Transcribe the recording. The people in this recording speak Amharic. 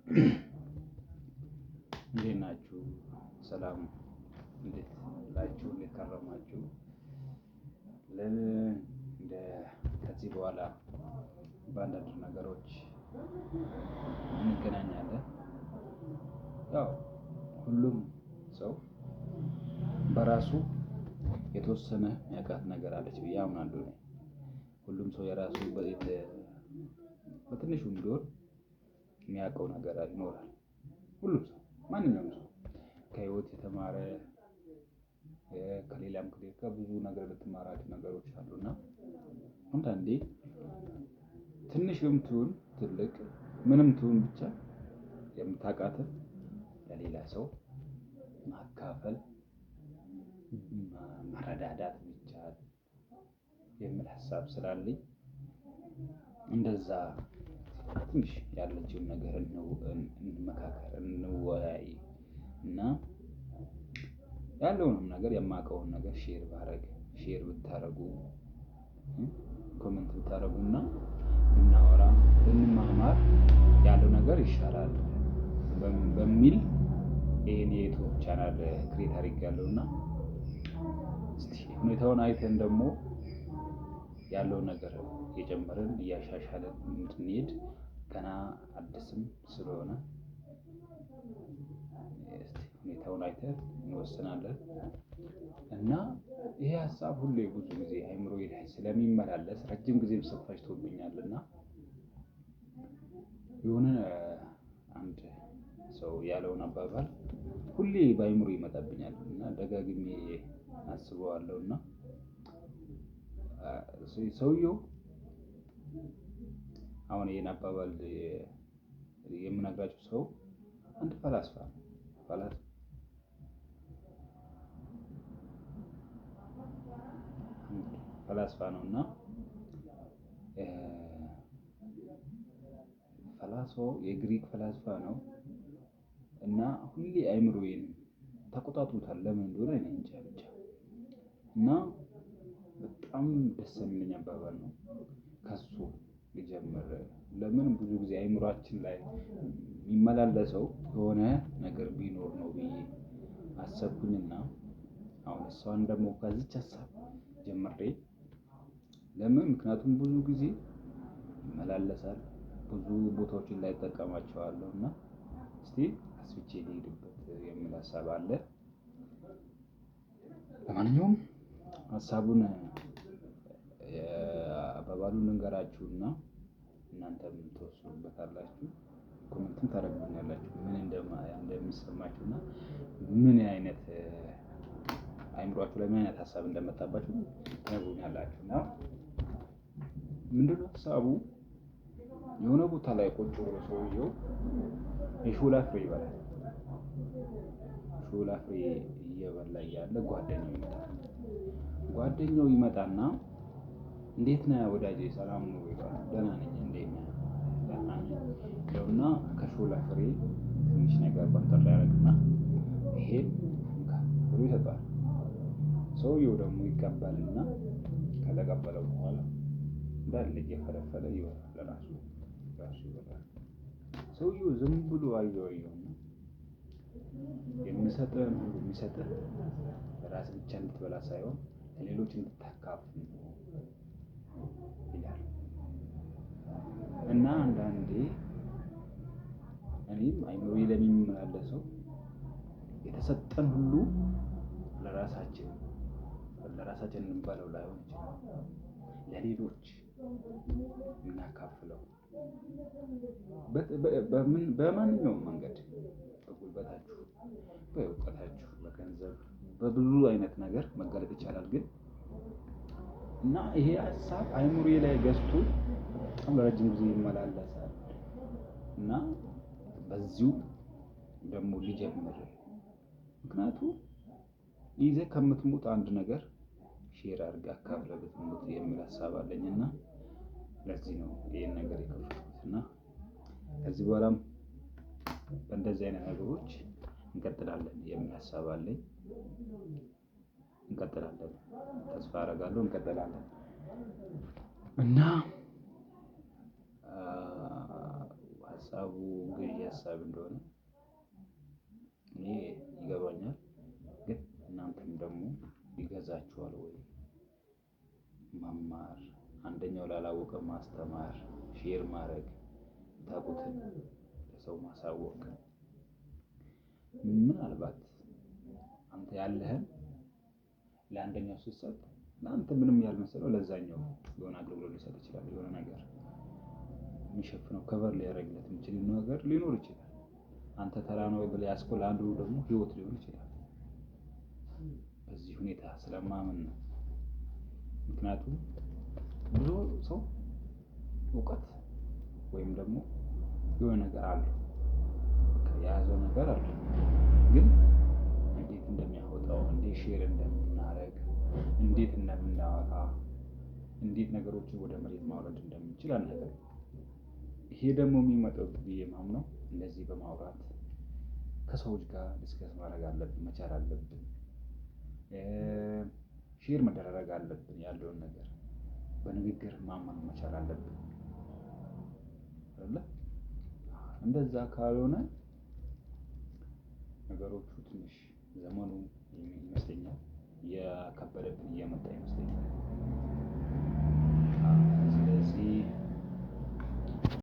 እንዴት ናችሁ? ሰላም እንዴት ናችሁ? እንዴት ከረማችሁ? እንደ ከዚህ በኋላ በአንዳንድ ነገሮች እንገናኛለን። ያው ሁሉም ሰው በራሱ የተወሰነ ያውቃት ነገር አለች ብዬ አምናለሁ። ሁሉም ሰው የራሱ በትንሹም ቢሆን የሚያውቀው ነገር ይኖራል። ሁሉም ሰው ማንኛውም ሰው ከህይወት የተማረ ከሌላም ከብዙ ነገር ልትማራቸው ነገሮች አሉና አንዳንዴ ትንሽም ትሁን ትልቅ ምንም ትሁን ብቻ የምታውቃትን ለሌላ ሰው ማካፈል መረዳዳት ቢቻል የሚል ሀሳብ ስላለኝ እንደዛ ትንሽ ያለችውን ነገር እንመካከር፣ እንወያይ እና ያለውንም ነገር የማውቀውን ነገር ሼር ብታደርጉ ኮሜንት ብታደርጉና ብናወራ ብንማማር ያለው ነገር ይሻላል በሚል ይሄን የዩቲዩብ ቻናል ክሬት አድርጌያለሁና እስቲ ሁኔታውን አይተን ደግሞ ያለው ነገር እየጨመርን እያሻሻልን እንድንሄድ ገና አዲስም ስለሆነ ሁኔታውን አይተን እንወስናለን እና ይሄ ሀሳብ ሁሌ ብዙ ጊዜ አእምሮዬ ላይ ስለሚመላለስ ረጅም ጊዜ ፈጅቶብኛልና የሆነ አንድ ሰው ያለውን አባባል ሁሌ በአእምሮዬ ይመጣብኛል እና ደጋግሜ አስበዋለሁና ሰውየው አሁን ይሄን አባባል የምነግራችሁ ሰው አንድ ፈላስፋ ነውና ፈላስፋው የግሪክ ፈላስፋ ነው እና ሁሌ አእምሮዬን ተቆጣጥሮታል። ለምን እንደሆነ እኔ እንጃ ብቻ እና በጣም ደስ የሚለኝ አባባል ነው። ከሱ ልጀምር። ለምን ብዙ ጊዜ አእምሯችን ላይ የሚመላለሰው የሆነ ነገር ቢኖር ነው ብዬ አሰብኩኝና አሁን እሷን ደግሞ ከዚች ሀሳብ ጀምሬ ለምን ምክንያቱም ብዙ ጊዜ ይመላለሳል፣ ብዙ ቦታዎችን ላይ እጠቀማቸዋለሁ እና እስቲ አስፍቼ ልሄድበት የሚል ሀሳብ አለ። ለማንኛውም ሀሳቡን አባባሉን ልንገራችሁና እናንተም ትወስኑበታላችሁ፣ ኮሜንትም ታደርጉልኛላችሁ ምን እንደሚሰማችሁና ምን አይነት አእምሯችሁ ላይ ምን አይነት ሀሳብ እንደመጣባችሁ ትነግሩኛላችሁ። እና ምንድነው ሀሳቡ? የሆነ ቦታ ላይ ቁጭ ብሎ ሰውየው የሾላ ፍሬ ይበላል። ሾላ ፍሬ እየበላ እያለ ጓደኛው ይመጣና እንዴት ነህ ወዳጄ ሰላም ነው ይባላል። ደህና ነኝ እንዴት ነህ? ደህና ነኝ ይለውና ከሾላ ፍሬ ትንሽ ነገር ቆንጠር ያደርግና ይሄ ብሎ ይሰጠዋል። ሰውየው ደግሞ ይቀበልና ከተቀበለው በኋላ እንዳለ እየፈለፈለ ይበላል። ለራሱ ይበላል። ሰውየው ዝም ብሎ አየውና የሚሰጥህን ሁሉ የሚሰጥህ ራስህ ብቻ እንድትበላ ሳይሆን ለሌሎች እንድታካፍል ይላል። እና አንዳንዴ እኔም አእምሮዬ ለሚመላለሰው የተሰጠን ሁሉ ለራሳችን እንበለው ላይሆን ይችላል፣ ለሌሎች እናካፍለው በማንኛውም መንገድ በጉልበታችሁ፣ በእውቀታችሁ፣ በገንዘብ በብዙ አይነት ነገር መገለጥ ይቻላል። ግን እና ይሄ ሀሳብ አእምሮዬ ላይ ገዝቶ በጣም ለረጅም ጊዜ ይመላለሳል እና በዚሁ ደግሞ ሊጀምር ምክንያቱም ይዘህ ከምትሞት አንድ ነገር ሼር አድርገህ አካፍለህ ብትሞት የሚል ሀሳብ አለኝና ለዚህ ነው ይሄን ነገር የከፈትኩትና ከዚህ በኋላም በእንደዚህ አይነት ነገሮች እንቀጥላለን የሚል ሀሳብ አለኝ። እንቀጥላለን፣ ተስፋ አደርጋለሁ እንቀጥላለን እና ሀሳቡ ሀሳብ እንደሆነ እኔ ይገባኛል። ግን እናንተም ደግሞ ይገዛችኋል ወይ? መማር፣ አንደኛው ላላወቀ ማስተማር፣ ሼር ማድረግ፣ የምታውቁትን ለሰው ማሳወቅ። ምናልባት አንተ ያለህን ለአንደኛው ስትሰጥ ለአንተ ምንም ያልመሰለው ለዛኛው የሆነ አገልግሎት ሊሰጥ ይችላል። የሆነ ነገር የሚሸፍነው ከቨር ሊያደርግለት የሚችል ነገር ሊኖር ይችላል። አንተ ተራ ነው ብለህ ያዝከው ለአንዱ ደግሞ ህይወት ሊሆን ይችላል። በዚህ ሁኔታ ስለማምን ነው። ምክንያቱም ብዙ ሰው እውቀት ወይም ደግሞ የሆነ ነገር አለው፣ የያዘው ነገር አለ። ግን እንዴት እንደሚያወጣው፣ እንዴት ሼር እንደምናደርግ፣ እንዴት እንደምናወራ፣ እንዴት ነገሮችን ወደ መሬት ማውረድ እንደምንችል አናውቅም። ይሄ ደግሞ የሚመጣው ብዬ የማምነው እንደዚህ በማውራት ከሰዎች ጋር ዲስከስ ማድረግ አለብን፣ መቻል አለብን። ሼር መደራረግ አለብን። ያለውን ነገር በንግግር ማመን መቻል አለብን አይደለ? እንደዛ ካልሆነ ነገሮቹ ትንሽ ዘመኑ ይመስለኛል እየከበደብን እየመጣ ይመስለኛል።